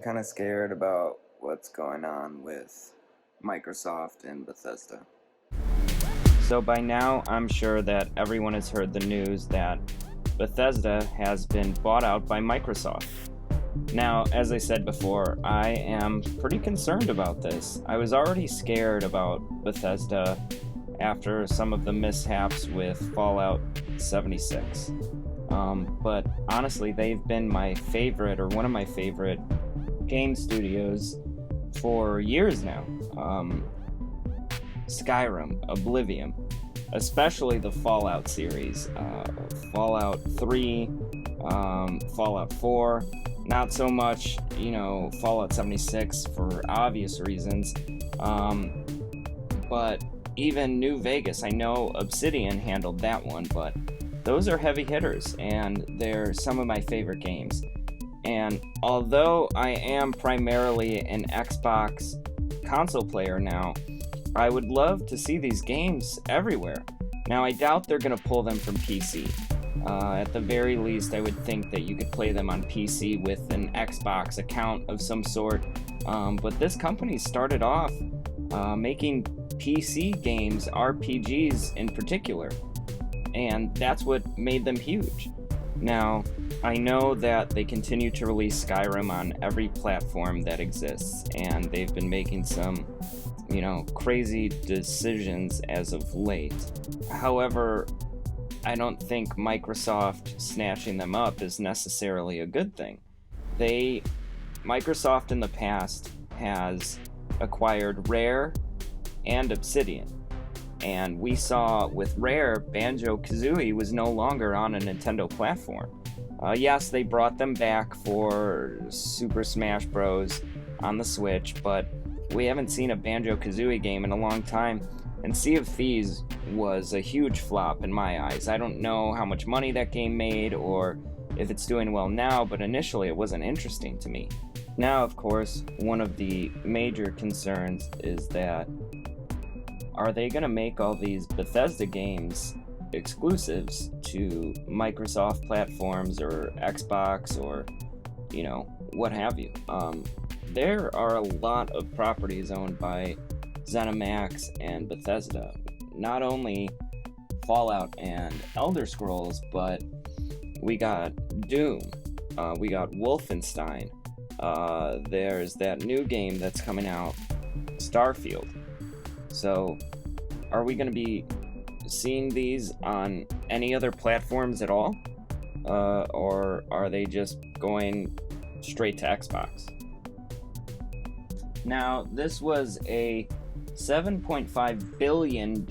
kind of scared about what's going on with Microsoft and Bethesda. So by now, I'm sure that everyone has heard the news that Bethesda has been bought out by Microsoft. Now, as I said before, I am pretty concerned about this. I was already scared about Bethesda after some of the mishaps with Fallout 76. But honestly, they've been my favorite, or one of my favorite, game studios for years now. Skyrim, Oblivion, especially the Fallout series, Fallout 3, Fallout 4, not so much, Fallout 76 for obvious reasons, but even New Vegas, I know Obsidian handled that one, but those are heavy hitters, and they're some of my favorite games. And although I am primarily an Xbox console player now, I would love to see these games everywhere. Now, I doubt they're going to pull them from PC. At the very least, I would think that you could play them on PC with an Xbox account of some sort. But this company started off making PC games, RPGs in particular. And that's what made them huge. Now, I know that they continue to release Skyrim on every platform that exists, and they've been making some, crazy decisions as of late. However, I don't think Microsoft snatching them up is necessarily a good thing. Microsoft in the past has acquired Rare and Obsidian. And we saw with Rare, Banjo-Kazooie was no longer on a Nintendo platform. Yes, they brought them back for Super Smash Bros. On the Switch, but we haven't seen a Banjo-Kazooie game in a long time. And Sea of Thieves was a huge flop in my eyes. I don't know how much money that game made or if it's doing well now, but initially it wasn't interesting to me. Now, of course, one of the major concerns is that are they going to make all these Bethesda games exclusives to Microsoft platforms or Xbox or, what have you? There are a lot of properties owned by ZeniMax and Bethesda. Not only Fallout and Elder Scrolls, but we got Doom, we got Wolfenstein, there's that new game that's coming out, Starfield. So, are we going to be seeing these on any other platforms at all? Or are they just going straight to Xbox? Now, this was a $7.5 billion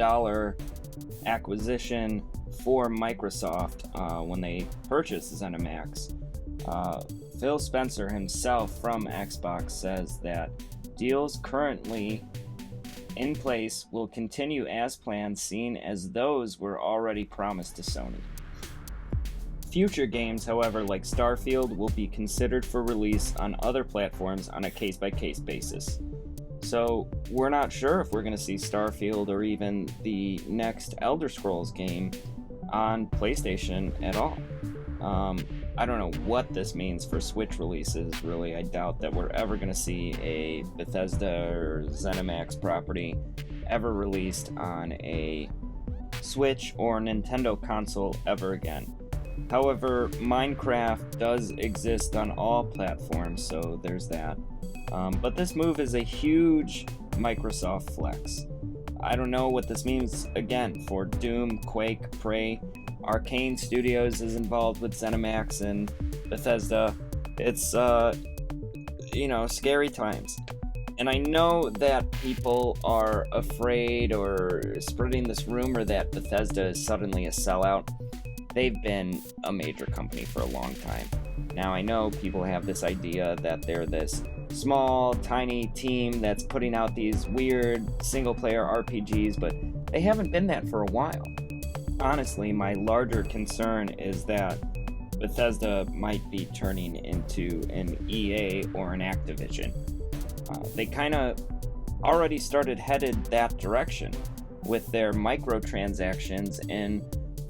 acquisition for Microsoft when they purchased ZeniMax. Phil Spencer himself from Xbox says that deals currently in place will continue as planned, seen as those were already promised to Sony. Future games, however, like Starfield, will be considered for release on other platforms on a case-by-case basis. So we're not sure if we're going to see Starfield or even the next Elder Scrolls game on PlayStation at all. I don't know what this means for Switch releases, really. I doubt that we're ever going to see a Bethesda or ZeniMax property ever released on a Switch or Nintendo console ever again. However, Minecraft does exist on all platforms, so there's that. But this move is a huge Microsoft flex. I don't know what this means, again, for Doom, Quake, Prey. Arcane Studios is involved with ZeniMax and Bethesda. It's, scary times. And I know that people are afraid or spreading this rumor that Bethesda is suddenly a sellout. They've been a major company for a long time. Now, I know people have this idea that they're this small, tiny team that's putting out these weird single-player RPGs, but they haven't been that for a while. Honestly, my larger concern is that Bethesda might be turning into an EA or an Activision. They kind of already started headed that direction with their microtransactions in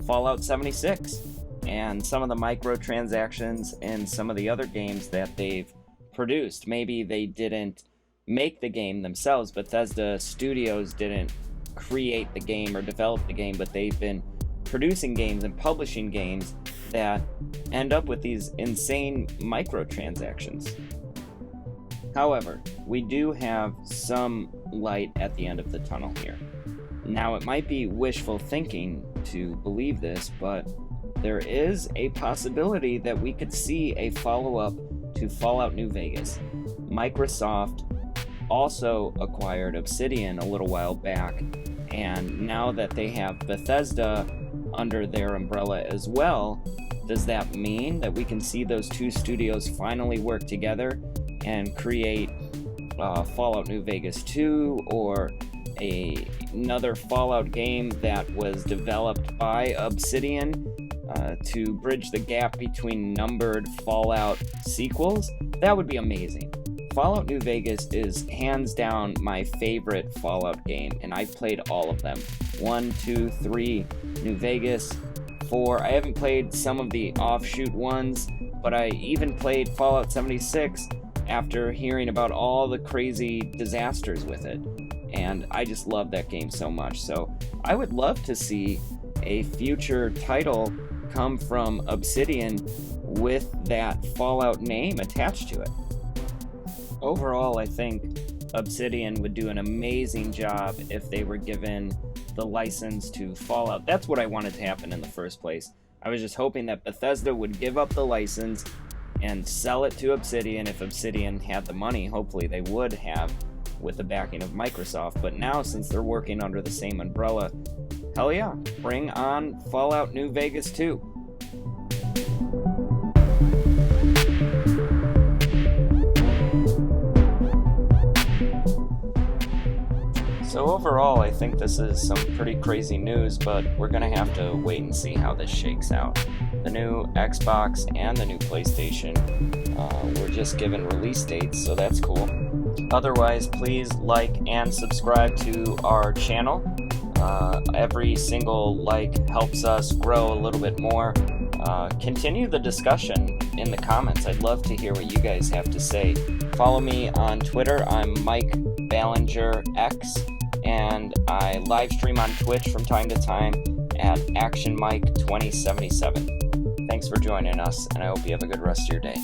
Fallout 76 and some of the microtransactions in some of the other games that they've produced. Maybe they didn't make the game themselves. Bethesda Studios didn't create the game or develop the game, but they've been producing games and publishing games that end up with these insane microtransactions. However, we do have some light at the end of the tunnel here. Now, it might be wishful thinking to believe this, but there is a possibility that we could see a follow-up to Fallout New Vegas. Microsoft also acquired Obsidian a little while back, and now that they have Bethesda under their umbrella as well, does that mean that we can see those two studios finally work together and create Fallout New Vegas 2 or another Fallout game that was developed by Obsidian to bridge the gap between numbered Fallout sequels? That would be amazing. Fallout New Vegas is hands down my favorite Fallout game, and I've played all of them. 1, 2, 3, New Vegas, 4. I haven't played some of the offshoot ones, but I even played Fallout 76 after hearing about all the crazy disasters with it. And I just love that game so much. So I would love to see a future title come from Obsidian with that Fallout name attached to it. Overall, I think Obsidian would do an amazing job if they were given the license to Fallout. That's what I wanted to happen in the first place. I was just hoping that Bethesda would give up the license and sell it to Obsidian. If Obsidian had the money, hopefully they would have with the backing of Microsoft. But now, since they're working under the same umbrella, hell yeah, bring on Fallout New Vegas 2. So overall, I think this is some pretty crazy news, but we're going to have to wait and see how this shakes out. The new Xbox and the new PlayStation were just given release dates, so that's cool. Otherwise, please like and subscribe to our channel. Every single like helps us grow a little bit more. Continue the discussion in the comments. I'd love to hear what you guys have to say. Follow me on Twitter. I'm Mike Ballinger X, and I live stream on Twitch from time to time at ActionMike2077. Thanks for joining us, and I hope you have a good rest of your day.